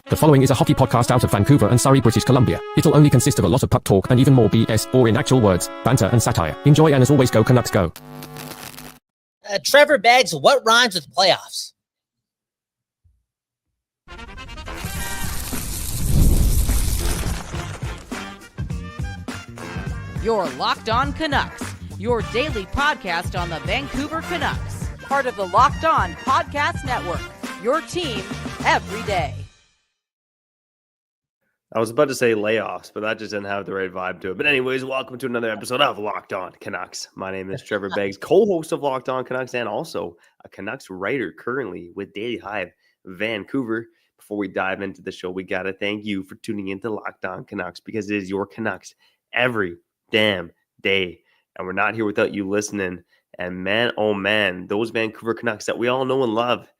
The following is a hockey podcast out of Vancouver and Surrey, British Columbia. It'll only consist of a lot of puck talk and even more BS, or in actual words, banter and satire. Enjoy, and as always, go Canucks go. Trevor begs, what rhymes with playoffs? You're Locked On Canucks, your daily podcast on the Vancouver Canucks, part of the Locked On Podcast Network, your team every day. I was about to say layoffs, but that just didn't have the right vibe to it. But anyways, welcome to another episode of Locked On Canucks. My name is Trevor Beggs, co-host of Locked On Canucks and also a Canucks writer currently with Daily Hive Vancouver. Before we dive into the show, we got to thank you for tuning into Locked On Canucks because it is your Canucks every damn day. And we're not here without you listening. And man, oh man, those Vancouver Canucks that we all know and love,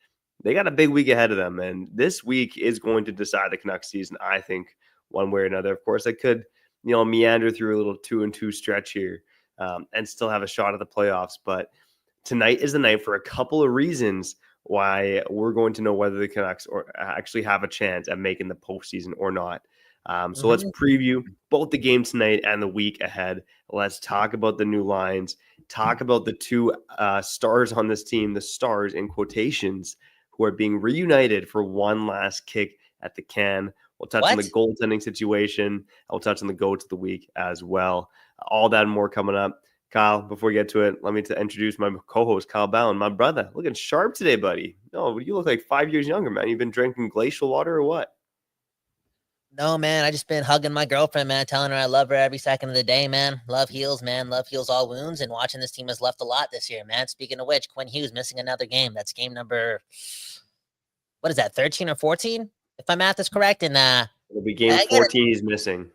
they got a big week ahead of them. And this week is going to decide the Canucks season, I think, one way or another. Of course, I could, meander through a little 2-2 stretch here and still have a shot at the playoffs. But tonight is the night for a couple of reasons why we're going to know whether the Canucks actually have a chance at making the postseason or not. So let's preview both the game tonight and the week ahead. Let's talk about the new lines, talk about the two stars on this team, the stars in quotations, who are being reunited for one last kick at the can. We'll touch on the goaltending situation. I'll touch on the goats of the week as well. All that and more coming up. Kyle, before we get to it, let me introduce my co-host, Kyle Bowen, my brother. Looking sharp today, buddy. No, you look like 5 years younger, man. You've been drinking glacial water or what? No, man. I just been hugging my girlfriend, man, telling her I love her every second of the day, man. Love heals, man. Love heals all wounds. And watching this team has left a lot this year, man. Speaking of which, Quinn Hughes missing another game. That's game number, 13 or 14? If my math is correct. And it'll be game 14 he's missing.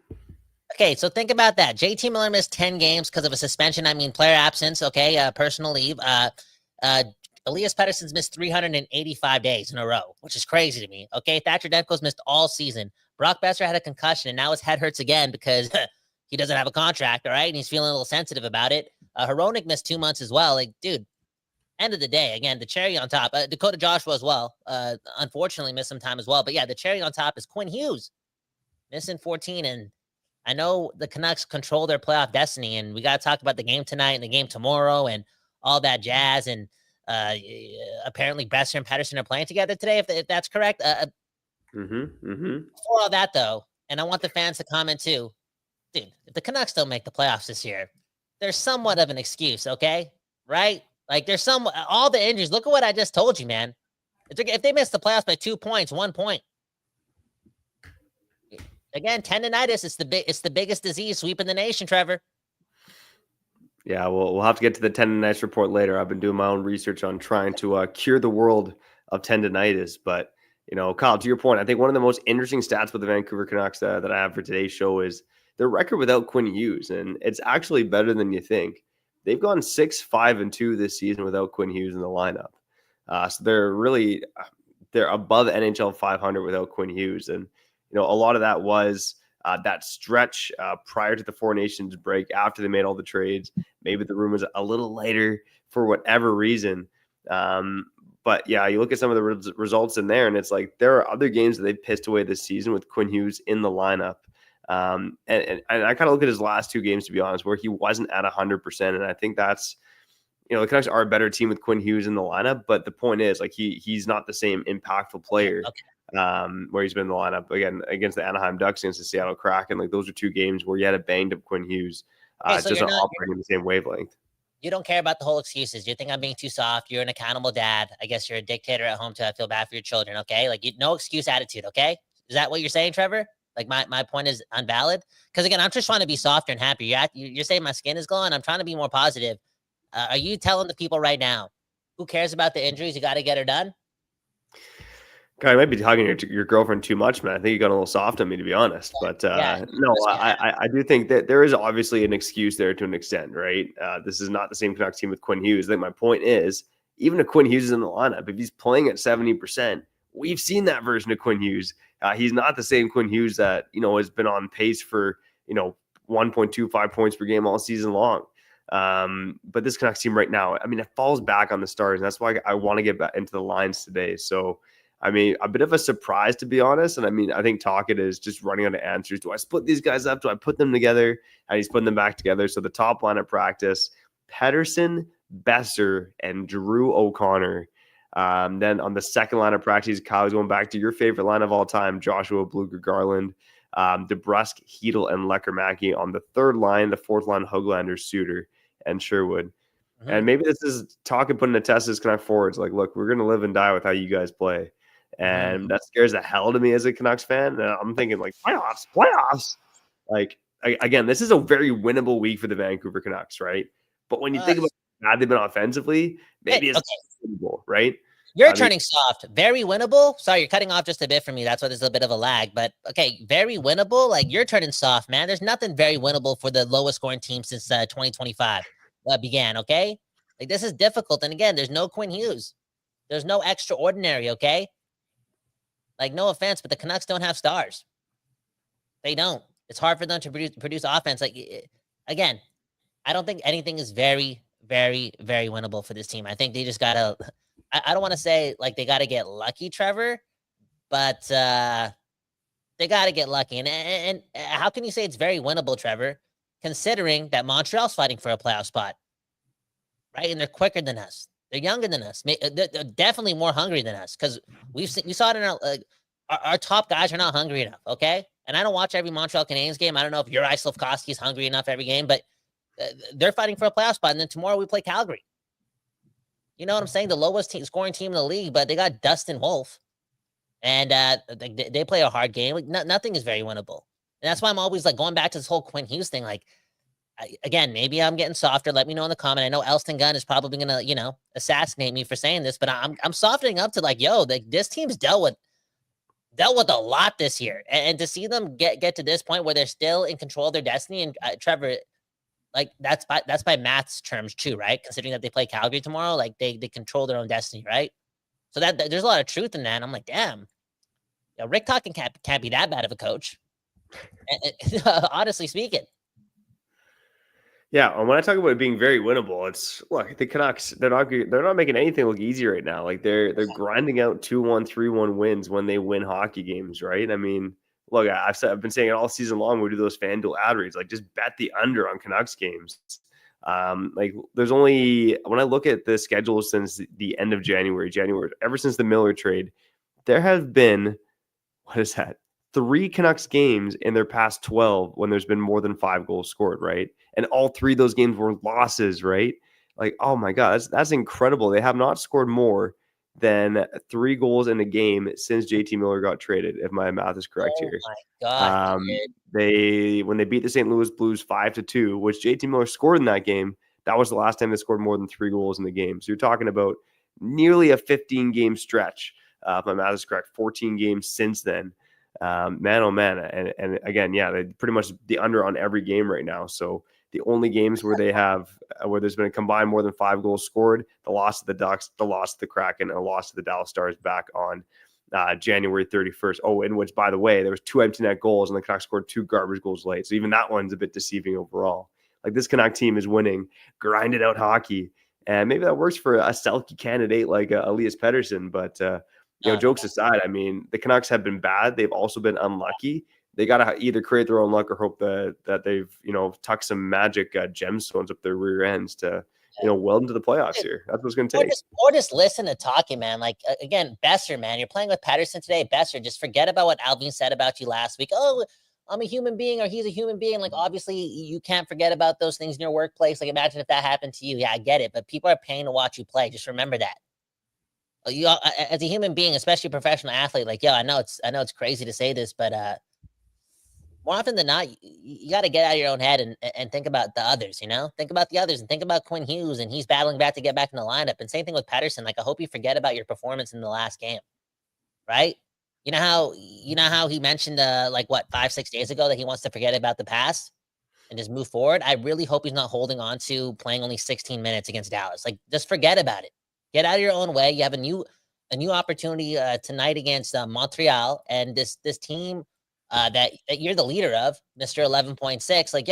Okay, so think about that. JT Miller missed 10 games because of a suspension. I mean, player absence, okay, personal leave. Elias Pettersson's missed 385 days in a row, which is crazy to me. Okay, Thatcher Demko's missed all season. Brock Besser had a concussion, and now his head hurts again because he doesn't have a contract, all right? And he's feeling a little sensitive about it. Hronek missed 2 months as well. Like, dude, end of the day, again, the cherry on top. Dakota Joshua as well. Unfortunately, missed some time as well. But yeah, the cherry on top is Quinn Hughes missing 14. And I know the Canucks control their playoff destiny. And we got to talk about the game tonight and the game tomorrow and all that jazz. And apparently, Besser and Pettersson are playing together today, if that's correct. Before all that, though, and I want the fans to comment too. Dude, if the Canucks don't make the playoffs this year, there's somewhat of an excuse, okay? Right? Like, there's all the injuries. Look at what I just told you, man. If they miss the playoffs by 2 points, 1 point. Again, tendonitis, it's the biggest disease sweeping the nation, Trevor. Yeah, we'll have to get to the tendonitis report later. I've been doing my own research on trying to cure the world of tendonitis. But, Kyle, to your point, I think one of the most interesting stats with the Vancouver Canucks that I have for today's show is their record without Quinn Hughes. And it's actually better than you think. They've gone 6-5-2 this season without Quinn Hughes in the lineup. So they're above NHL 500 without Quinn Hughes. And, a lot of that was that stretch prior to the Four Nations break after they made all the trades. Maybe the room was a little lighter for whatever reason. But yeah, you look at some of the results in there and it's like there are other games that they've pissed away this season with Quinn Hughes in the lineup. And I kind of look at his last two games, to be honest, where he wasn't at 100%. And I think that's, the Canucks are a better team with Quinn Hughes in the lineup. But the point is, like, he's not the same impactful player where he's been in the lineup. Again, against the Anaheim Ducks, against the Seattle Kraken, like those are two games where you had a banged up Quinn Hughes. So just not operating in the same wavelength. You don't care about the whole excuses. You think I'm being too soft. You're an accountable dad. I guess you're a dictator at home too. I feel bad for your children, okay? Like, no excuse attitude, okay? Is that what you're saying, Trevor? Like, my point is unvalid? Because, again, I'm just trying to be softer and happier. You're saying my skin is glowing. I'm trying to be more positive. Are you telling the people right now, who cares about the injuries? You got to get her done? God, I might be hugging your girlfriend too much, man. I think you got a little soft on me, to be honest. But I do think that there is obviously an excuse there to an extent, right? This is not the same Canucks team with Quinn Hughes. I think my point is, even if Quinn Hughes is in the lineup, if he's playing at 70%, we've seen that version of Quinn Hughes. He's not the same Quinn Hughes that, has been on pace for, 1.25 points per game all season long. But this Canucks team right now, I mean, it falls back on the stars. And that's why I want to get back into the lines today. So I mean, a bit of a surprise, to be honest. And I mean, I think Tocchet is just running out of answers. Do I split these guys up? Do I put them together? And he's putting them back together. So the top line of practice, Pettersson, Besser, and Drew O'Connor. Then on the second line of practice, Kyle's going back to your favorite line of all time, Joshua Bluger Garland, DeBrusk, Hedel, and Leckermacki. On the third line, the fourth line, Höglander, Suter, and Sherwood. And maybe this is Tocchet putting a test as Canucks forwards. Like, look, we're going to live and die with how you guys play. And that scares the hell to me as a Canucks fan. And I'm thinking, like, playoffs. Like, again, this is a very winnable week for the Vancouver Canucks, right? But when you think about how bad they've been offensively, maybe it's winnable, right? You're turning soft. Very winnable. Sorry, you're cutting off just a bit for me. That's why there's a bit of a lag. But, okay, very winnable. Like, you're turning soft, man. There's nothing very winnable for the lowest scoring team since 2025 began, okay? Like, this is difficult. And, again, there's no Quinn Hughes. There's no extraordinary, okay? Like, no offense, but the Canucks don't have stars. They don't. It's hard for them to produce offense. Like, again, I don't think anything is very, very, very winnable for this team. I think they just got to – I don't want to say, like, they got to get lucky, Trevor, but they got to get lucky. And how can you say it's very winnable, Trevor, considering that Montreal's fighting for a playoff spot, right? And they're quicker than us. They're younger than us. They're definitely more hungry than us because we saw it in our top guys are not hungry enough, okay? And I don't watch every Montreal Canadiens game. I don't know if Juraj Slafkovsky is hungry enough every game, but they're fighting for a playoff spot. And then tomorrow we play Calgary. You know what I'm saying? The lowest scoring team in the league, but they got Dustin Wolf. And they play a hard game. Like, nothing is very winnable. And that's why I'm always like going back to this whole Quinn Hughes thing. Like, again, maybe I'm getting softer. Let me know in the comment. I know Elston Gunn is probably going to, assassinate me for saying this, but I'm softening up to like, this team's dealt with a lot this year. And to see them get to this point where they're still in control of their destiny. And Trevor, like that's by math's terms too, right? Considering that they play Calgary tomorrow, like they control their own destiny, right? So that there's a lot of truth in that. And I'm like, damn, Rick Tocchet can't be that bad of a coach. Honestly speaking. Yeah, and when I talk about it being very winnable, it's look, the Canucks, they're not making anything look easy right now. Like they're grinding out 2-1, 3-1 wins when they win hockey games, right? I mean, look, I've been saying it all season long. We do those FanDuel ad reads, like just bet the under on Canucks games. Like there's only, when I look at the schedule since the end of January, ever since the Miller trade, there have been, what is that? 3 Canucks games in their past 12 when there's been more than 5 goals scored, right? And all 3 of those games were losses, right? Like, oh my God, that's incredible. They have not scored more than 3 goals in a game since JT Miller got traded, if my math is correct here. Oh my God. When they beat the St. Louis Blues 5-2, which JT Miller scored in that game, that was the last time they scored more than 3 goals in the game. So you're talking about nearly a 15-game stretch. If my math is correct, 14 games since then. Man, oh man. And again, yeah, they pretty much the under on every game right now. So the only games where where there's been a combined more than 5 goals scored, the loss to the Ducks, the loss to the Kraken, and a loss to the Dallas Stars back on January 31st. Oh, in which, by the way, there was 2 empty net goals and the Canucks scored 2 garbage goals late. So even that one's a bit deceiving overall. Like this Canuck team is winning, grinded out hockey. And maybe that works for a Selke candidate like Elias Pettersson, but jokes aside, I mean, the Canucks have been bad. They've also been unlucky. They got to either create their own luck or hope that they've, tucked some magic gemstones up their rear ends to, weld into the playoffs here. That's what's going to take. Or just listen to Tocchet, man. Like, again, Besser, man, you're playing with Pettersson today. Besser, just forget about what Alvin said about you last week. Oh, I'm a human being or he's a human being. Like, obviously, you can't forget about those things in your workplace. Like, imagine if that happened to you. Yeah, I get it. But people are paying to watch you play. Just remember that. You as a human being, especially a professional athlete, like, I know it's crazy to say this, but more often than not, you got to get out of your own head and think about the others, think about the others and think about Quinn Hughes, and he's battling back to get back in the lineup. And same thing with Pettersson. Like, I hope you forget about your performance in the last game, right? You know how he mentioned 5-6 days ago that he wants to forget about the past and just move forward. I really hope he's not holding on to playing only 16 minutes against Dallas. Like, just forget about it. Get out of your own way. You have a new opportunity tonight against Montreal, and this team that you're the leader of, Mr. 11.6. Like,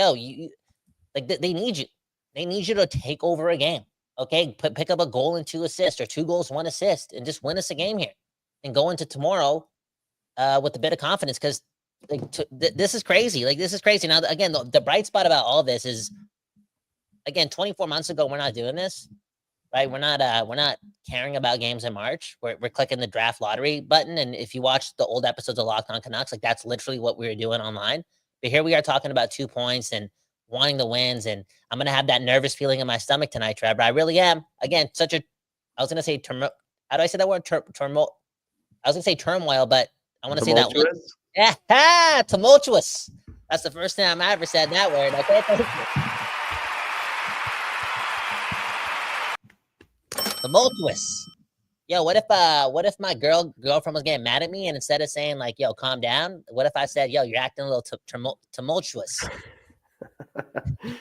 they need you. They need you to take over a game. Okay, pick up a goal and 2 assists, or 2 goals, 1 assist, and just win us a game here. and go into tomorrow with a bit of confidence because this is crazy. Like, this is crazy. Now, again, the bright spot about all this is, again, 24 months ago, we're not doing this, right? We're not caring about games in March. We're clicking the draft lottery button. And if you watch the old episodes of Locked On Canucks, like, that's literally what we were doing online. But here we are talking about 2 points and wanting the wins. And I'm going to have that nervous feeling in my stomach tonight, Trevor. I really am. Again, I was going to say, how do I say that word? Turmoil. I was going to say turmoil, but I want to say that one. Yeah, tumultuous. That's the first time I ever said that word. Okay, thank you. Tumultuous. Yo, what if my girlfriend was getting mad at me and instead of saying like, yo, calm down, what if I said, yo, you're acting a little tumultuous?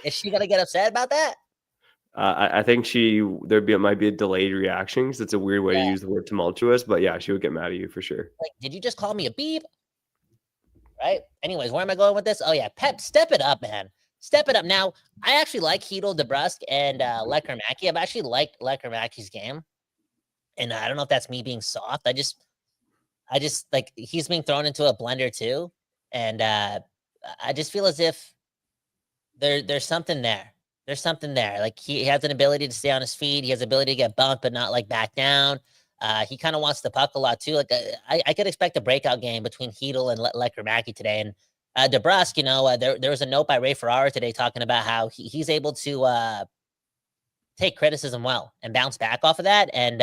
Is she gonna get upset about that? I think might be a delayed reaction because it's a weird way to use the word tumultuous, but yeah, she would get mad at you for sure. Like, did you just call me a beep? Right? Anyways, where am I going with this? Oh yeah, Pep, step it up, man. Step it up. Now, I actually like Chytil, DeBrusk, and Lekkerimäki. I've actually liked Lekkerimäki's game. And I don't know if that's me being soft. I just like, he's being thrown into a blender too. And I just feel as if there's something there. There's something there. Like, he has an ability to stay on his feet. He has the ability to get bumped, but not like back down. He kind of wants the puck a lot too. Like, I could expect a breakout game between Chytil and Lekkerimäki today. And DeBrusk, there was a note by Ray Ferraro today talking about how he's able to take criticism well and bounce back off of that. And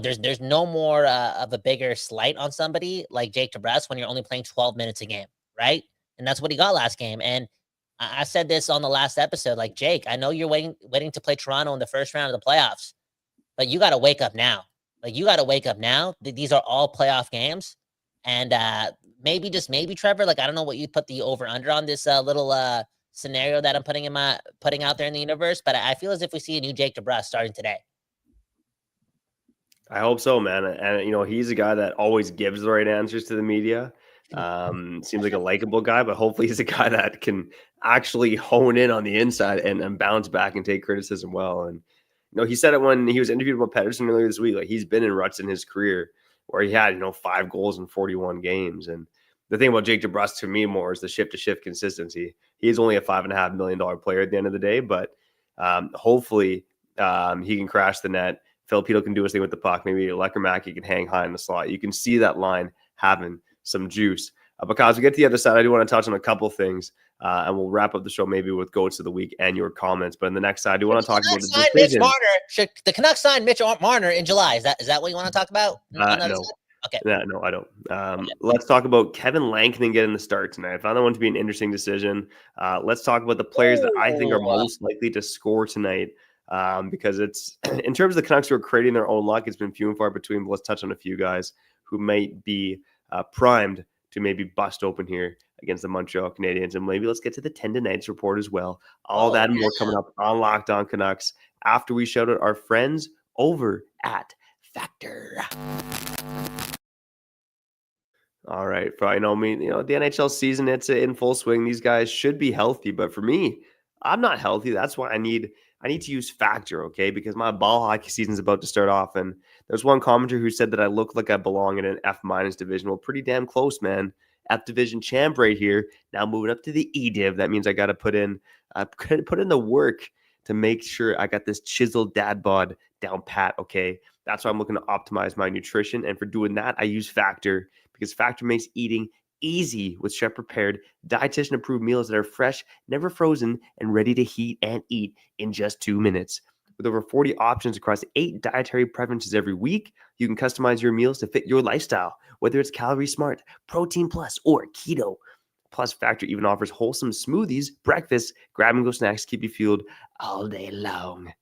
there's no more of a bigger slight on somebody like Jake DeBrusk when you're only playing 12 minutes a game, right? And that's what he got last game. And I said this on the last episode, like, Jake, I know you're waiting to play Toronto in the first round of the playoffs, but you got to wake up now. Like, you got to wake up now. These are all playoff games. And maybe, Trevor, like, I don't know what you put the over-under on this little scenario that I'm putting out there in the universe, but I feel as if we see a new Jake DeBrusk starting today. I hope so, man. And, he's a guy that always gives the right answers to the media. Seems like a likable guy, but hopefully he's a guy that can actually hone in on the inside and bounce back and take criticism well. And, he said it when he was interviewed about Pettersson earlier this week. Like, he's been in ruts in his career where he had, 5 goals in 41 games. And the thing about Jake DeBrusk to me more is the shift-to-shift consistency. He's only a $5.5 million player at the end of the day, but hopefully he can crash the net. Filipino can do his thing with the puck. Maybe Lekkerimäki can hang high in the slot. You can see that line having some juice. Because we get to the other side, I do want to touch on a couple things, and we'll wrap up the show maybe with Goats of the Week and your comments. But in the next side, I do want to talk about the decision. The Canucks signed Mitch Marner in July. Is that what you want to talk about? No. Okay. No, I don't. Let's talk about Kevin Lankinen getting the start tonight. I found that one to be an interesting decision. Let's talk about the players that I think are most likely to score tonight. Because it's, in terms of the Canucks who are creating their own luck, it's been few and far between. But let's touch on a few guys who might be primed to maybe bust open here against the Montreal Canadiens. And maybe let's get to the tendonitis report as well. All that and more coming up on Locked On Canucks after we shout out our friends over at Factor. All right. I know the NHL season, it's in full swing. These guys should be healthy, but for me, I'm not healthy. That's why I need to use Factor, okay? Because my ball hockey season is about to start off. And there's one commenter who said that I look like I belong in an F- division. Well, pretty damn close, man. F division champ right here. Now moving up to the E div. That means I got to put in the work to make sure I got this chiseled dad bod down pat, okay? That's why I'm looking to optimize my nutrition. And for doing that, I use Factor because Factor makes eating easy with chef-prepared, dietitian-approved meals that are fresh, never frozen, and ready to heat and eat in just 2 minutes. With over 40 options across 8 dietary preferences every week, you can customize your meals to fit your lifestyle, whether it's calorie smart, protein plus, or keto. Plus, Factor even offers wholesome smoothies, breakfasts, grab-and-go snacks to keep you fueled all day long.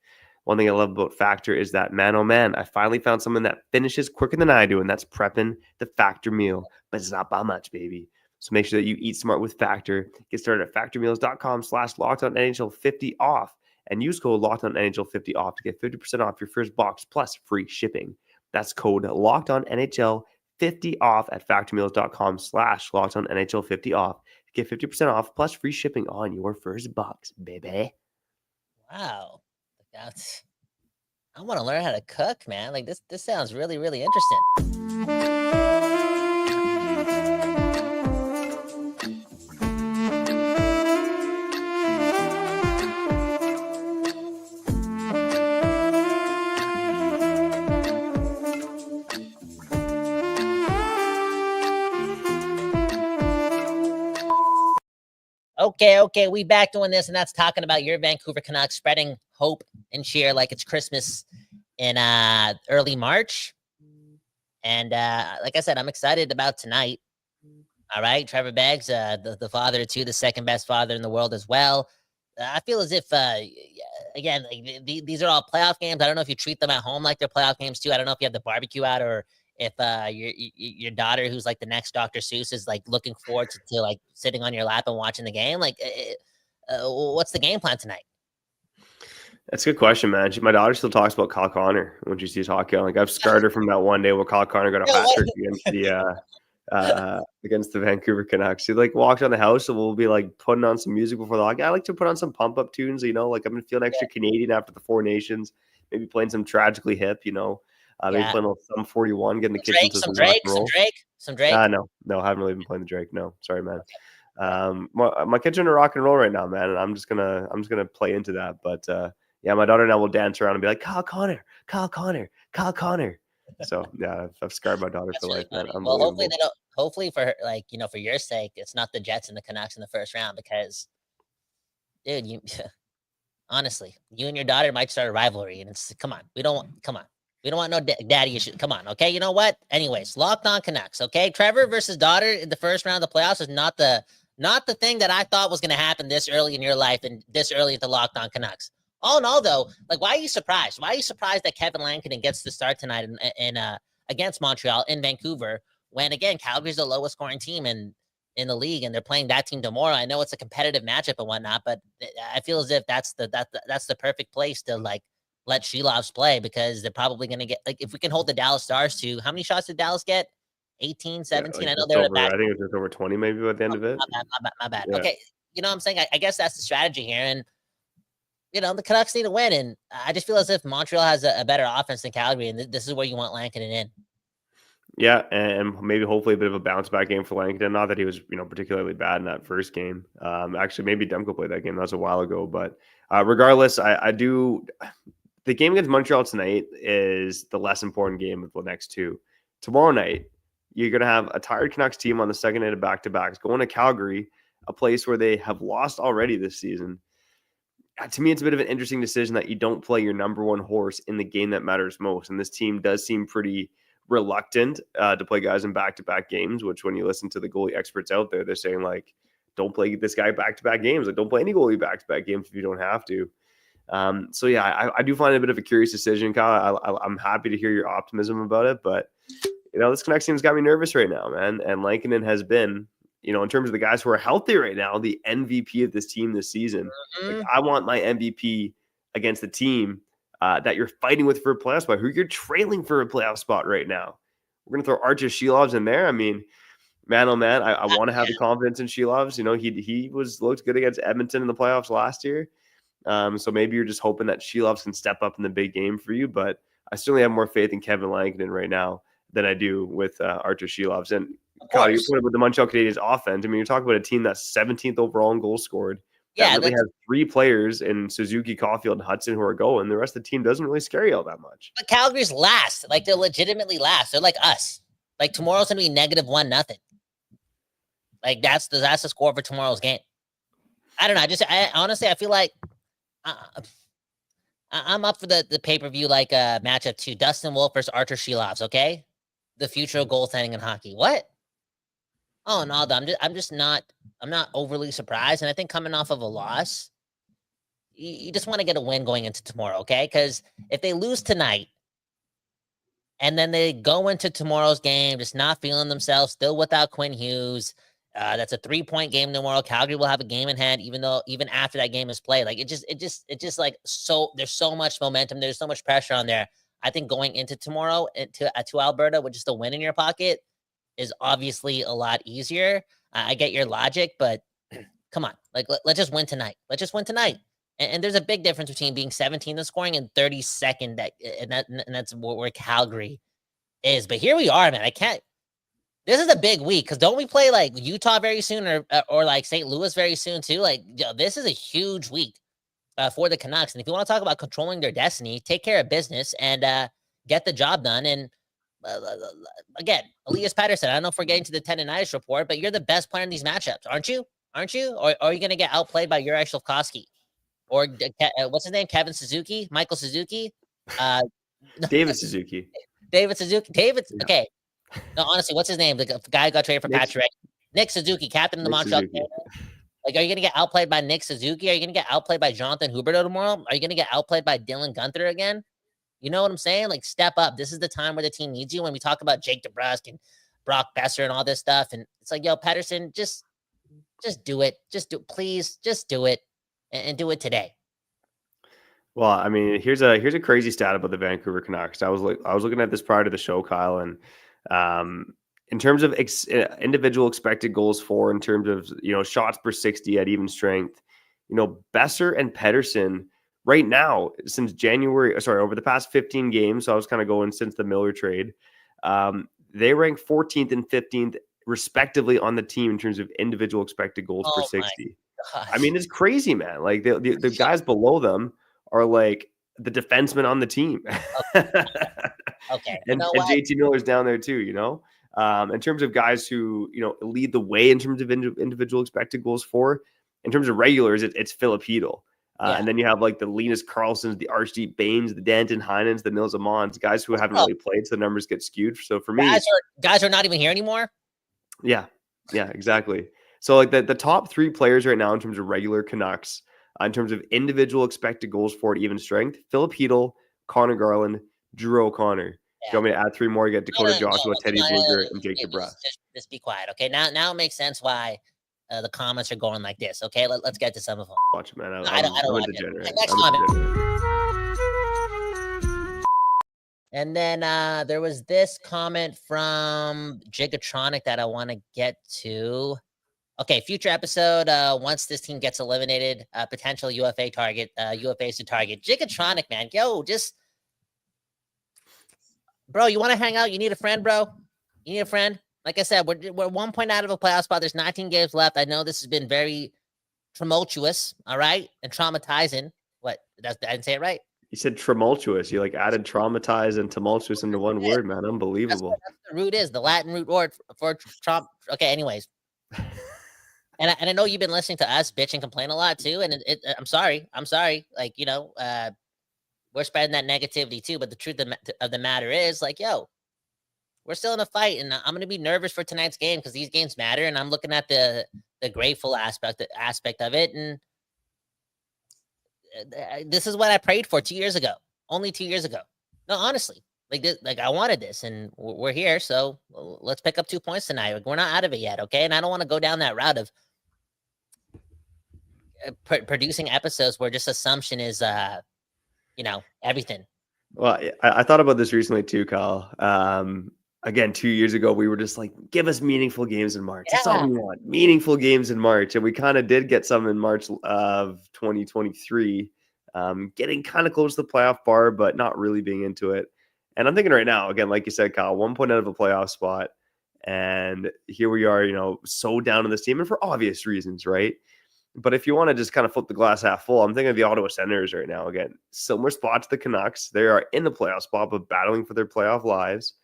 One thing I love about Factor is that, man, oh man, I finally found something that finishes quicker than I do, and that's prepping the Factor meal. But it's not by much, baby. So make sure that you eat smart with Factor. Get started at factormeals.com/LockedOnNHL50 off and use code LockedOnNHL50 off to get 50% off your first box plus free shipping. That's code LockedOnNHL50 off at factormeals.com/LockedOnNHL50 off to get 50% off plus free shipping on your first box, baby. Wow. I want to learn how to cook, man. Like, this sounds really, really interesting. Okay, we back doing this, and that's talking about your Vancouver Canucks spreading hope and cheer like it's Christmas in early March. And like I said, I'm excited about tonight. All right, Trevor Beggs, the father of two, the second best father in the world as well. I feel as if, again, like, these are all playoff games. I don't know if you treat them at home like they're playoff games too. I don't know if you have the barbecue out, or if your daughter, who's like the next Dr. Seuss, is like looking forward to like sitting on your lap and watching the game. Like, what's the game plan tonight? That's a good question, man. My daughter still talks about Kyle Connor when she sees hockey. Like, I've scarred her from that one day where Kyle Connor got a hat trick against the Vancouver Canucks. She like walks around the house, and we'll be like putting on some music before the hockey. I like to put on some pump up tunes, like I'm feeling extra Canadian after the Four Nations. Maybe playing some Tragically Hip, maybe playing a little Sum 41, getting the kitchen to some Drake. No, I haven't really been playing the Drake. No, sorry, man. My kids are into rock and roll right now, man, and I'm just gonna play into that. But yeah, my daughter now will dance around and be like, Kyle Connor. So yeah, I've scarred my daughter for life, man. Well, hopefully they don't. Hopefully for her, like, for your sake, it's not the Jets and the Canucks in the first round, because, dude, honestly, you and your daughter might start a rivalry, and come on, we don't want no daddy issues. Come on, okay? You know what? Anyways, Locked On Canucks, okay? Trevor versus daughter in the first round of the playoffs is not the thing that I thought was going to happen this early in your life and this early into Locked On Canucks. All in all, though, like, why are you surprised? Why are you surprised that Kevin Lankinen gets the start tonight in against Montreal in Vancouver, when, again, Calgary's the lowest scoring team in the league, and they're playing that team tomorrow? I know it's a competitive matchup and whatnot, but I feel as if that's the perfect place to, like, let Shelovs play, because they're probably going to get, like, if we can hold the Dallas Stars to, how many shots did Dallas get? 18, 17? Yeah, like, I know they're I think it was just over 20 maybe at the end of it. My bad. Yeah. Okay, you know what I'm saying? I guess that's the strategy here, and the Canucks need to win, and I just feel as if Montreal has a better offense than Calgary, and this is where you want Lankinen in. Yeah, and maybe hopefully a bit of a bounce back game for Lankinen. Not that he was, particularly bad in that first game. Actually, maybe Demko played that game. That was a while ago. But regardless, I do. The game against Montreal tonight is the less important game of the next two. Tomorrow night, you're going to have a tired Canucks team on the second night of back-to-backs going to Calgary, a place where they have lost already this season. To me, it's a bit of an interesting decision that you don't play your number one horse in the game that matters most. And this team does seem pretty reluctant to play guys in back-to-back games, which, when you listen to the goalie experts out there, they're saying, like, don't play this guy back-to-back games. Like, don't play any goalie back-to-back games if you don't have to. So yeah, I do find it a bit of a curious decision, Kyle. I'm happy to hear your optimism about it, but this Canucks team's got me nervous right now, man. And Lankinen has been, in terms of the guys who are healthy right now, the MVP of this team this season. Mm-hmm. Like, I want my MVP against the team that you're fighting with for a playoff spot, who you're trailing for a playoff spot right now. We're gonna throw Archer Shelovs in there. I mean, man, oh man, I want to have the confidence in Shelovs. He looked good against Edmonton in the playoffs last year. So maybe you're just hoping that Shelovs can step up in the big game for you. But I certainly have more faith in Kevin Lankinen right now than I do with Archer Shelovs. And Kyle, you put it with the Montreal Canadiens offense. I mean, you're talking about a team that's 17th overall in goals scored. Yeah, really has three players in Suzuki, Caulfield, and Hudson who are going. The rest of the team doesn't really scare you all that much. But Calgary's last. Like, they're legitimately last. They're like us. Like, tomorrow's gonna be -1-0. Like, that's the score for tomorrow's game. I don't know. Honestly, I feel like I'm up for the pay-per-view, like, matchup too. Dustin Wolf versus Archer Shelovs. Okay, the future of goaltending in hockey. What? Oh no, I'm not overly surprised, and I think coming off of a loss, you just want to get a win going into tomorrow, okay? Because if they lose tonight, and then they go into tomorrow's game just not feeling themselves, still without Quinn Hughes, that's a 3-point game tomorrow. Calgary will have a game in hand, even after that game is played. Like, it just like, so there's so much momentum, there's so much pressure on there. I think going into tomorrow to Alberta with just a win in your pocket is obviously a lot easier. I get your logic, but come on, like, let's just win tonight. Let's just win tonight. And there's a big difference between being 17th in scoring and 32nd. And that's where Calgary is. But here we are, man. This is a big week because don't we play like Utah very soon or like St. Louis very soon too? Like, this is a huge week for the Canucks. And if you want to talk about controlling their destiny, take care of business and get the job done. And again, Elias Pettersson, I don't know if we're getting to the tendonitis report, but you're the best player in these matchups, aren't you? Or are you going to get outplayed by Juraj Slafkovsky? Or what's his name? Kevin Suzuki? Michael Suzuki? David Suzuki. David Suzuki. Okay. No, honestly, what's his name? The guy who got traded for Patrick. Nick Suzuki, captain of the Montreal Canadiens. Like, are you going to get outplayed by Nick Suzuki? Are you going to get outplayed by Jonathan Huberdeau tomorrow? Are you going to get outplayed by Dylan Guenther again? You know what I'm saying? Like, step up. This is the time where the team needs you. When we talk about Jake DeBrusk and Brock Besser and all this stuff, and it's like, yo, Pettersson, just do it. Please, just do it, and do it today. Well, I mean, here's a crazy stat about the Vancouver Canucks. I was looking at this prior to the show, Kyle, and in terms of individual expected goals for, in terms of shots per 60 at even strength, Besser and Pettersson right now since over the past 15 games. So I was kind of going since the Miller trade. They rank 14th and 15th respectively on the team in terms of individual expected goals per 60. I mean, it's crazy, man. Like the guys below them are like the defensemen on the team. Okay. and JT Miller's down there too, in terms of guys who, lead the way in terms of individual expected goals for. In terms of regulars, it's Filip Chytil. And then you have like the Linus Karlssons, the Archdeep Bains, the Danton Heinens, the Nils Amons, guys who haven't really played, so the numbers get skewed. So for me, guys are not even here anymore. Yeah, exactly. So like the top three players right now in terms of regular Canucks, in terms of individual expected goals for at even strength, Filip Chytil, Connor Garland, Drew O'Connor. Do you want me to add three more? You get Dakota Joshua, Teddy Blueger, and Jake DeBrusk. Just be quiet, okay? Now it makes sense why the comments are going like this, okay? Let's get to some of them. Watch it, man. I don't a degenerate. Next comment. And then there was this comment from Gigatronic that I want to get to. Okay, future episode. Once this team gets eliminated, potential UFAs to target. Gigatronic, man. Yo, bro, you want to hang out? You need a friend, bro? You need a friend? Like I said, we're 1 point out of a playoff spot. There's 19 games left. I know this has been very tumultuous, all right? And traumatizing. What? I didn't say it right? You said tumultuous. You like added traumatized and tumultuous into one word, man. Unbelievable. That's what the root is. The Latin root word for Trump. Okay, anyways. And I know you've been listening to us bitch and complain a lot too. And I'm sorry. Like, we're spreading that negativity too. But the truth of the matter is, like, yo, we're still in a fight, and I'm going to be nervous for tonight's game because these games matter. And I'm looking at the grateful aspect of it. And this is what I prayed for 2 years ago, only 2 years ago. No, honestly, like I wanted this, and we're here. So let's pick up 2 points tonight. We're not out of it yet. Okay. And I don't want to go down that route of producing episodes where just assumption is, everything. Well, I thought about this recently too, Kyle. Again, 2 years ago, we were just like, give us meaningful games in March. That's all we want. Meaningful games in March. And we kind of did get some in March of 2023, getting kind of close to the playoff bar, but not really being into it. And I'm thinking right now, again, like you said, Kyle, 1 point out of a playoff spot. And here we are, so down in this team, and for obvious reasons, right? But if you want to just kind of flip the glass half full, I'm thinking of the Ottawa Senators right now. Again, similar spot to the Canucks. They are in the playoff spot, but battling for their playoff lives.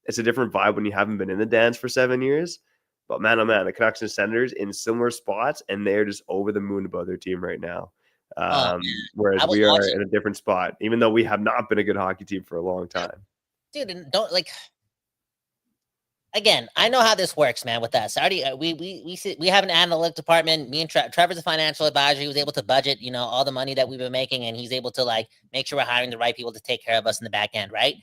It's a different vibe when you haven't been in the dance for 7 years. But man, oh man, the Canucks and Senators in similar spots, and they're just over the moon about their team right now. Whereas we are in a different spot, even though we have not been a good hockey team for a long time. Dude, and don't again, I know how this works, man, with us. Already, we have an analytic department. Me and Trevor's a financial advisor. He was able to budget, all the money that we've been making, and he's able to make sure we're hiring the right people to take care of us in the back end, right?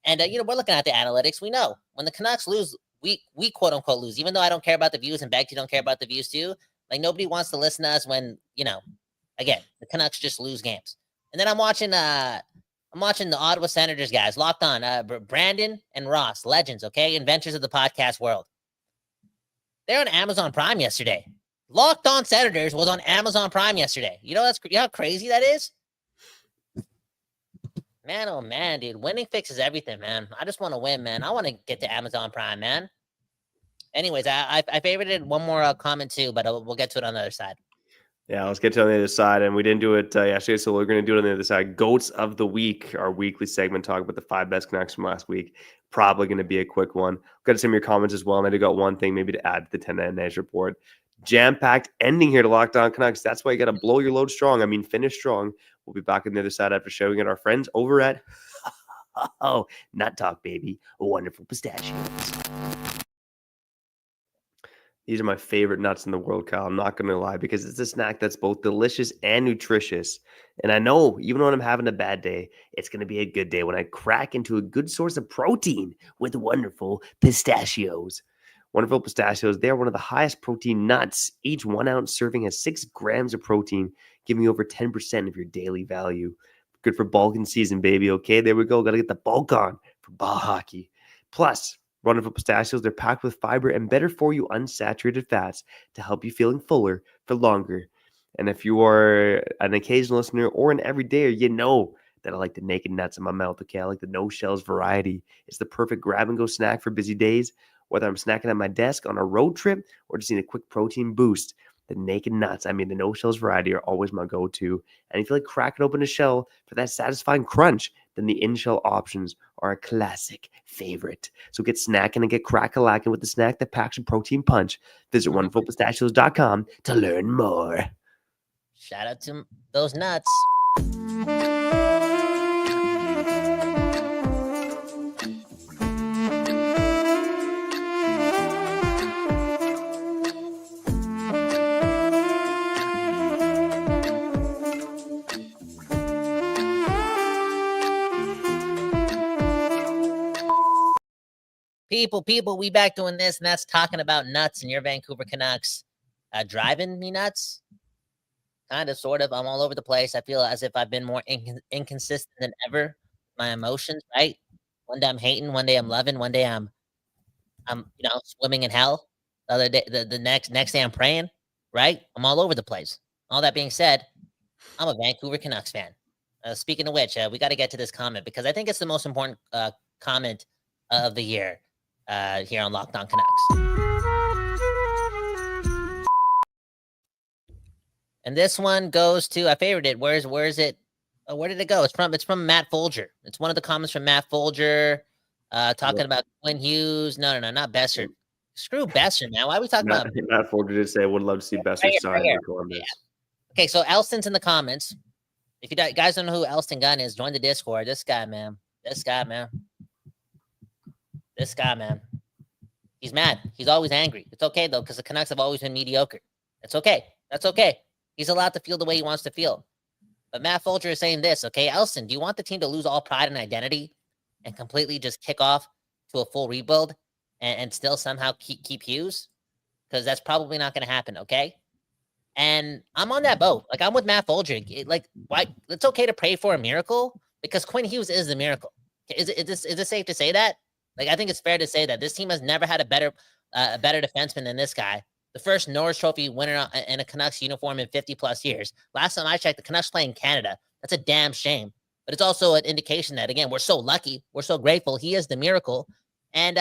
And we're looking at the analytics. We know when the Canucks lose, we quote unquote lose, even though I don't care about the views and Begty don't care about the views too. Like, nobody wants to listen to us when, again, the Canucks just lose games. And then I'm watching the Ottawa Senators guys, locked on, Brandon and Ross, legends, okay, inventors of the podcast world. They're on Amazon Prime yesterday. Locked On Senators was on Amazon Prime yesterday. You know how crazy that is? Man, oh man, dude. Winning fixes everything, man. I just want to win, man. I want to get to Amazon Prime, man. Anyways, I favorited one more comment too, but we'll get to it on the other side. Yeah, let's get to it on the other side. And we didn't do it yesterday, so we're going to do it on the other side. Goats of the Week, our weekly segment, talk about the 5 best Canucks from last week. Probably going to be a quick one. Got to send me your comments as well. And I do got one thing maybe to add to the 10 Edge report. Jam-packed ending here to Locked On Canucks. That's why you got to blow your load strong. I mean, finish strong. We'll be back on the other side after showing it our friends over at Nut Talk, baby. Wonderful Pistachios. These are my favorite nuts in the world, Kyle. I'm not going to lie, because it's a snack that's both delicious and nutritious. And I know even when I'm having a bad day, it's going to be a good day when I crack into a good source of protein with wonderful pistachios. Wonderful Pistachios, they are one of the highest protein nuts. Each 1 ounce serving has 6 grams of protein, giving you over 10% of your daily value. Good for bulking season, baby. Okay, there we go. Got to get the bulk on for ball hockey. Plus, Wonderful Pistachios, they're packed with fiber and better for you unsaturated fats to help you feeling fuller for longer. And if you are an occasional listener or an everydayer, you know that I like the naked nuts in my mouth. Okay, I like the no shells variety. It's the perfect grab and go snack for busy days. Whether I'm snacking at my desk on a road trip or just need a quick protein boost, the naked nuts, the no shells variety, are always my go-to. And if you like cracking open a shell for that satisfying crunch, then the in-shell options are a classic favorite. So get snacking and get crack-a-lacking with the snack that packs a protein punch. Visit wonderfulpistachios.com to learn more. Shout out to those nuts. People, we back doing this, and that's talking about nuts and your Vancouver Canucks. Driving me nuts? Kind of, sort of. I'm all over the place. I feel as if I've been more inconsistent than ever. My emotions, right? One day I'm hating, one day I'm loving, one day I'm swimming in hell. The other day, the next day I'm praying, right? I'm all over the place. All that being said, I'm a Vancouver Canucks fan. Speaking of which, we got to get to this comment because I think it's the most important comment of the year. Here on Locked On Canucks. And this one goes to, I favored it. Where is it? Where did it go? It's from Matt Folger. It's one of the comments from Matt Folger talking about Quinn Hughes. No, not Besser. Screw Besser, man. Why are we talking about Matt Folger did say, I would love to see Besser sign for Columbus. Yeah. Okay, so Elston's in the comments. If you guys don't know who Elston Gunn is, join the Discord. This guy, man. He's mad. He's always angry. It's okay, though, because the Canucks have always been mediocre. It's okay. That's okay. He's allowed to feel the way he wants to feel. But Matt Folger is saying this, okay? Elston, do you want the team to lose all pride and identity and completely just kick off to a full rebuild and still somehow keep Hughes? Because that's probably not going to happen, okay? And I'm on that boat. Like, I'm with Matt Folger. Why? It's okay to pray for a miracle because Quinn Hughes is the miracle. Is it safe to say that? Like, I think it's fair to say that this team has never had a better defenseman than this guy. The first Norris Trophy winner in a Canucks uniform in 50-plus years. Last time I checked, the Canucks play in Canada. That's a damn shame. But it's also an indication that, again, we're so lucky. We're so grateful. He is the miracle. And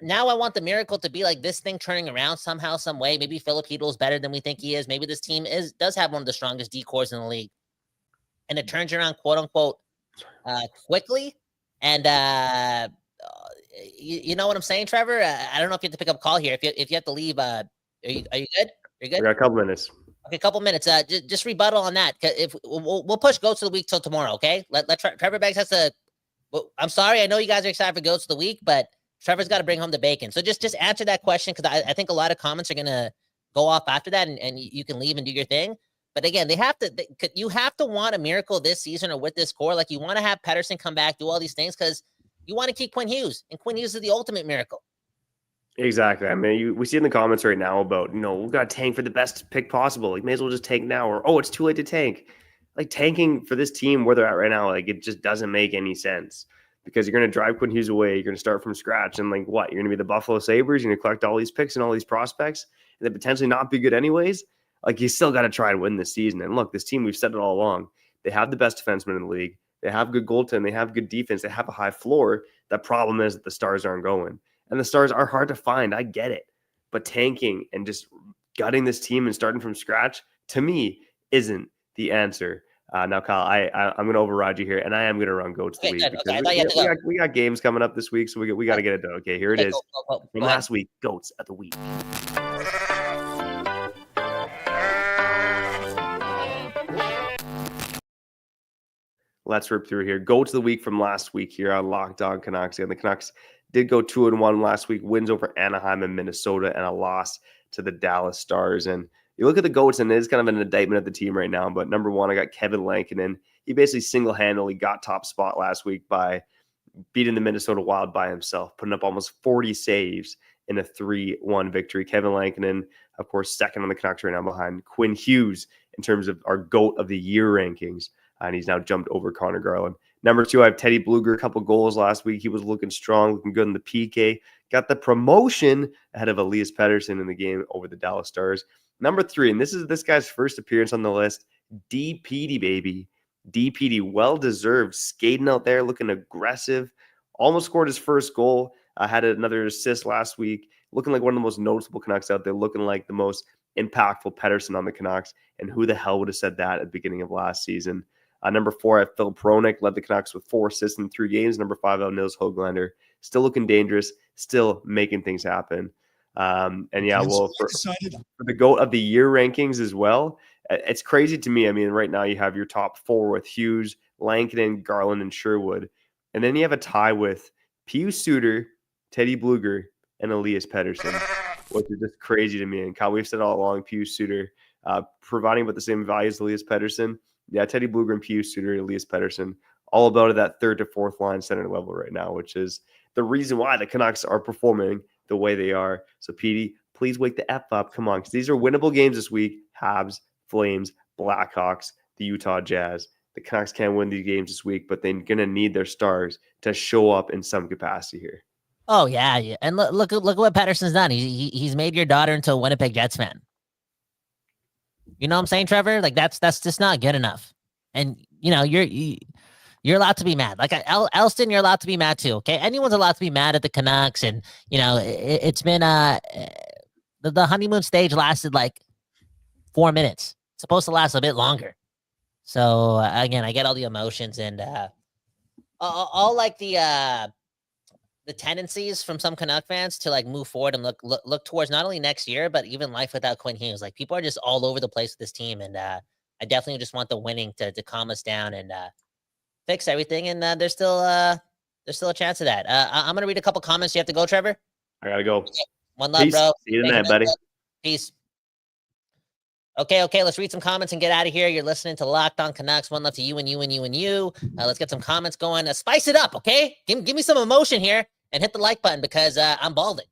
now I want the miracle to be like this thing turning around somehow, some way. Maybe Filipino is better than we think he is. Maybe this team does have one of the strongest decors in the league. And it turns around, quote-unquote, quickly. And you know what I'm saying, Trevor? I don't know if you have to pick up a call here. If you have to leave, are you good? You're good. We got a couple minutes. Okay, a couple minutes. Just rebuttal on that. If we'll push Goats of the Week till tomorrow. Okay. Let Trevor Beggs has to. Well, I'm sorry. I know you guys are excited for Goats of the Week, but Trevor's got to bring home the bacon. So just answer that question because I think a lot of comments are gonna go off after that, and you can leave and do your thing. But again, you have to want a miracle this season or with this core. Like, you want to have Pettersson come back, do all these things because you want to keep Quinn Hughes, and Quinn Hughes is the ultimate miracle. Exactly. I mean, we see in the comments right now about, we've got to tank for the best pick possible. Like, may as well just tank now, or, it's too late to tank. Like, tanking for this team where they're at right now, like, it just doesn't make any sense because you're going to drive Quinn Hughes away. You're going to start from scratch. And, like, what? You're going to be the Buffalo Sabres. You're going to collect all these picks and all these prospects and then potentially not be good anyways. Like, you still got to try and win this season. And look, this team, we've said it all along. They have the best defenseman in the league. They have good goaltending. They have good defense. They have a high floor. The problem is that the stars aren't going. And the stars are hard to find. I get it. But tanking and just gutting this team and starting from scratch, to me, isn't the answer. Now, Kyle, I'm going to override you here, and I am going to run Goats the week. Because we got games coming up this week, so we got to get it done. Okay, here it is. From last week, Goats of the week. Let's rip through here. Goats of the week from last week here on Locked On Canucks. And the Canucks did go 2-1 last week, wins over Anaheim and Minnesota, and a loss to the Dallas Stars. And you look at the Goats, and it is kind of an indictment of the team right now. But number one, I got Kevin Lankinen. He basically single-handedly got top spot last week by beating the Minnesota Wild by himself, putting up almost 40 saves in a 3-1 victory. Kevin Lankinen, of course, second on the Canucks right now behind Quinn Hughes in terms of our GOAT of the year rankings. And he's now jumped over Connor Garland. Number two, I have Teddy Bluger, a couple goals last week. He was looking strong, looking good in the PK. Got the promotion ahead of Elias Pettersson in the game over the Dallas Stars. Number three, and this is this guy's first appearance on the list, DPD, baby. DPD, well-deserved, skating out there, looking aggressive. Almost scored his first goal. Had another assist last week. Looking like one of the most noticeable Canucks out there. Looking like the most impactful Pettersson on the Canucks. And who the hell would have said that at the beginning of last season? Number four, I have Phil Pronik, led the Canucks with 4 assists in 3 games. Number five, I have Nils Höglander, still looking dangerous, still making things happen. And yeah, well, for the GOAT of the year rankings as well, it's crazy to me. I mean, right now you have your top 4 with Hughes, Lankinen, Garland, and Sherwood. And then you have a tie with Pius Suter, Teddy Bluger, and Elias Pettersson, which is just crazy to me. And Kyle, we've said all along, Pius Suter, providing about the same value as Elias Pettersson. Yeah, Teddy Bluger and Pius Suter, Elias Pettersson, all about at that 3rd to 4th line center level right now, which is the reason why the Canucks are performing the way they are. So, Petey, please wake the F up. Come on, because these are winnable games this week. Habs, Flames, Blackhawks, the Utah Jazz. The Canucks can't win these games this week, but they're going to need their stars to show up in some capacity here. Oh, yeah. And look at what Pettersson's done. He's made your daughter into a Winnipeg Jets fan. You know what I'm saying, Trevor? Like that's just not good enough. And you know, you're allowed to be mad. Like Elston, you're allowed to be mad too. Okay, anyone's allowed to be mad at the Canucks, and you know, it's been the honeymoon stage lasted like 4 minutes. It's supposed to last a bit longer. So again, I get all the emotions and all like the tendencies from some Canuck fans to like move forward and look towards not only next year, but even life without Quinn Hughes. Like people are just all over the place with this team. And I definitely just want the winning to calm us down and fix everything. And there's still a chance of that. I'm going to read a couple comments. You have to go, Trevor. I got to go. Okay. One love, Peace. bro. See you tonight, buddy. Peace. Okay. Let's read some comments and get out of here. You're listening to Locked On Canucks. One love to you and you and you and you. Let's get some comments going. Spice it up, okay? Give me some emotion here. And hit the like button because I'm balding.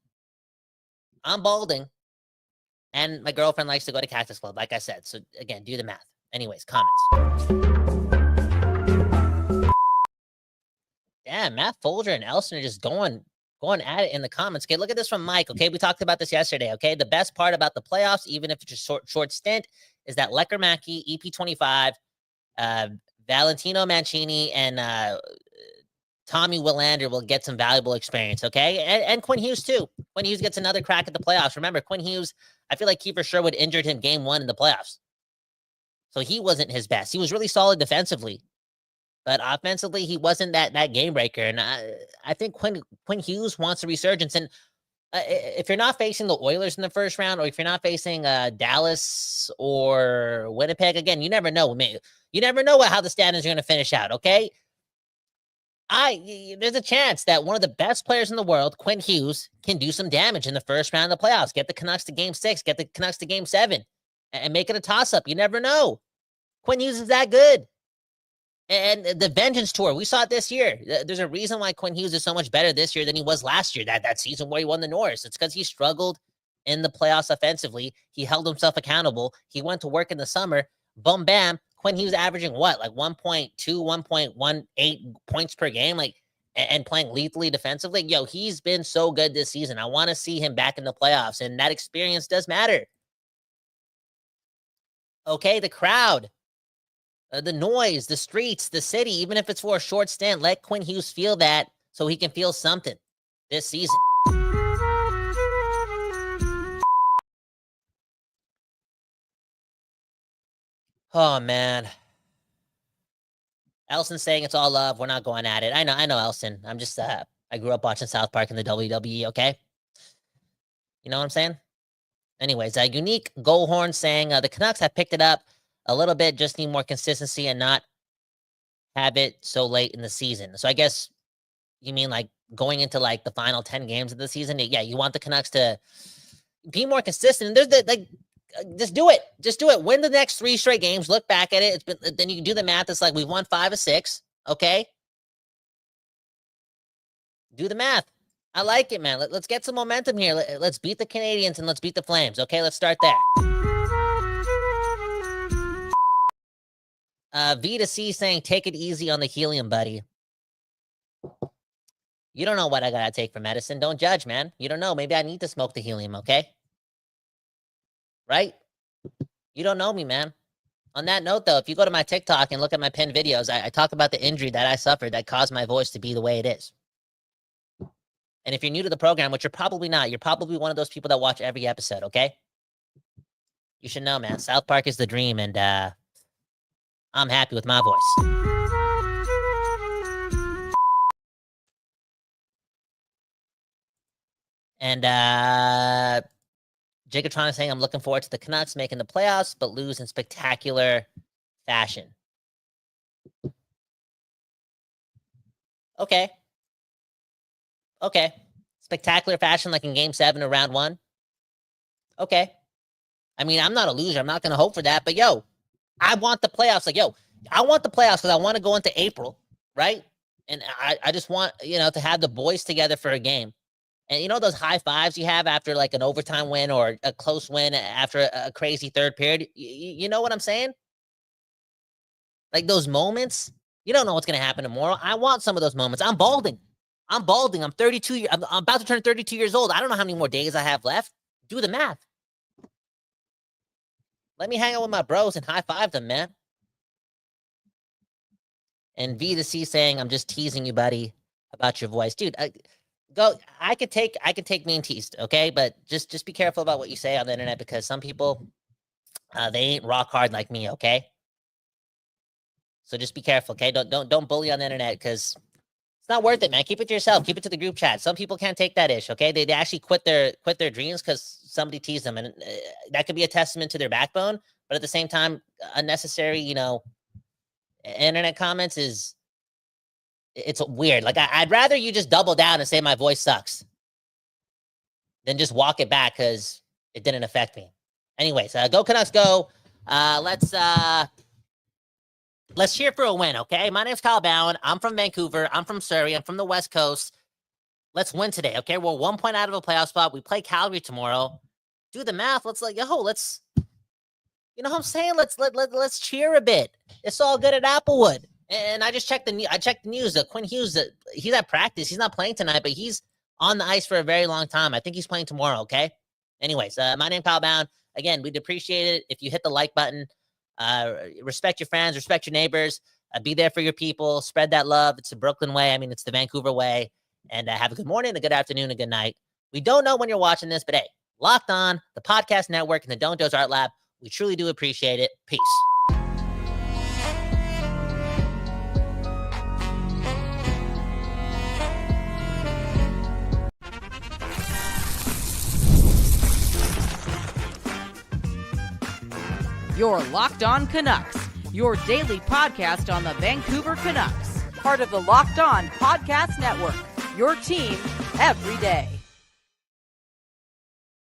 And my girlfriend likes to go to Cactus Club, like I said. So, again, do the math. Anyways, comments. Damn, Matt Folger and Elston are just going at it in the comments. Okay, look at this from Mike. Okay, we talked about this yesterday. Okay, the best part about the playoffs, even if it's a short stint, is that Lecker Mackey, EP25, Valentino Mancini, and Tommy Willander will get some valuable experience, okay? And Quinn Hughes, too. Quinn Hughes gets another crack at the playoffs. Remember, Quinn Hughes, I feel like Kiefer Sherwood injured him game 1 in the playoffs. So he wasn't his best. He was really solid defensively. But offensively, he wasn't that game breaker. And I think Quinn Hughes wants a resurgence. And if you're not facing the Oilers in the first round, or if you're not facing Dallas or Winnipeg, again, you never know. You never know how the standings are going to finish out, okay? There's a chance that one of the best players in the world, Quinn Hughes, can do some damage in the first round of the playoffs. Get the Canucks to game 6, get the Canucks to game 7, and make it a toss-up. You never know. Quinn Hughes is that good. And the Vengeance Tour, we saw it this year. There's a reason why Quinn Hughes is so much better this year than he was last year, that season where he won the Norris. It's because he struggled in the playoffs offensively. He held himself accountable. He went to work in the summer. Boom, bam. Quinn Hughes averaging what? Like 1.2, 1.18 points per game, like, and playing lethally defensively. Yo, he's been so good this season. I want to see him back in the playoffs, and that experience does matter. Okay, the crowd. The noise, the streets, the city, even if it's for a short stint, let Quinn Hughes feel that so he can feel something this season. Oh, man. Elson's saying it's all love. We're not going at it. I know, Elson. I'm just, I grew up watching South Park in the WWE, okay? You know what I'm saying? Anyways, a unique goal horn saying the Canucks have picked it up a little bit, just need more consistency and not have it so late in the season. So I guess you mean like going into like the final 10 games of the season? Yeah, you want the Canucks to be more consistent. And there's just do it. Just do it. Win the next 3 straight games. Look back at it. Then you can do the math. It's like we've won 5 of 6. Okay. Do the math. I like it, man. Let's get some momentum here. Let's beat the Canadiens and let's beat the Flames. Okay, let's start there. V to C saying, take it easy on the helium, buddy. You don't know what I gotta take for medicine. Don't judge, man. You don't know. Maybe I need to smoke the helium, okay? Right? You don't know me, man. On that note, though, if you go to my TikTok and look at my pinned videos, I talk about the injury that I suffered that caused my voice to be the way it is. And if you're new to the program, which you're probably not, you're probably one of those people that watch every episode, okay? You should know, man. South Park is the dream, and I'm happy with my voice. And Jacobtron is saying, I'm looking forward to the Canucks making the playoffs, but lose in spectacular fashion. Okay. Spectacular fashion like in Game 7 or Round 1? Okay. I mean, I'm not a loser. I'm not going to hope for that. But, yo, I want the playoffs. Like, yo, I want the playoffs because I want to go into April, right? And I just want, to have the boys together for a game. And those high fives you have after, like, an overtime win or a close win after a crazy third period? You know what I'm saying? Like, those moments, you don't know what's going to happen tomorrow. I want some of those moments. I'm balding. I'm 32. I'm about to turn 32 years old. I don't know how many more days I have left. Do the math. Let me hang out with my bros and high five them, man. And V to C saying, I'm just teasing you, buddy, about your voice. Dude, I could take being teased, okay? But just be careful about what you say on the internet because some people, they ain't rock hard like me, okay? So just be careful, okay? Don't bully on the internet because it's not worth it, man. Keep it to yourself. Keep it to the group chat. Some people can't take that ish, okay? They actually quit their dreams because somebody teased them, and that could be a testament to their backbone. But at the same time, unnecessary, internet comments it's weird. Like I'd rather you just double down and say my voice sucks than just walk it back because it didn't affect me. Anyways, go Canucks, go. Let's cheer for a win, okay? My name's Kyle Bowen. I'm from Vancouver. I'm from Surrey. I'm from the West Coast. Let's win today, okay? We're 1 point out of a playoff spot. We play Calgary tomorrow. Do the math. Let's you know what I'm saying? Let's cheer a bit. It's all good at Applewood. And I just checked the news. Quinn Hughes, he's at practice. He's not playing tonight, but he's on the ice for a very long time. I think he's playing tomorrow, okay? Anyways, my name's Kyle Bowen. Again, we'd appreciate it if you hit the like button. Respect your friends, respect your neighbors, be there for your people, spread that love. It's the Brooklyn way. I mean, it's the Vancouver way. And have a good morning, a good afternoon, a good night. We don't know when you're watching this, but hey, Locked On, the podcast network, and the Don't Doze Art Lab, we truly do appreciate it. Peace. You're Locked On Canucks, your daily podcast on the Vancouver Canucks, part of the Locked On Podcast Network, your team every day.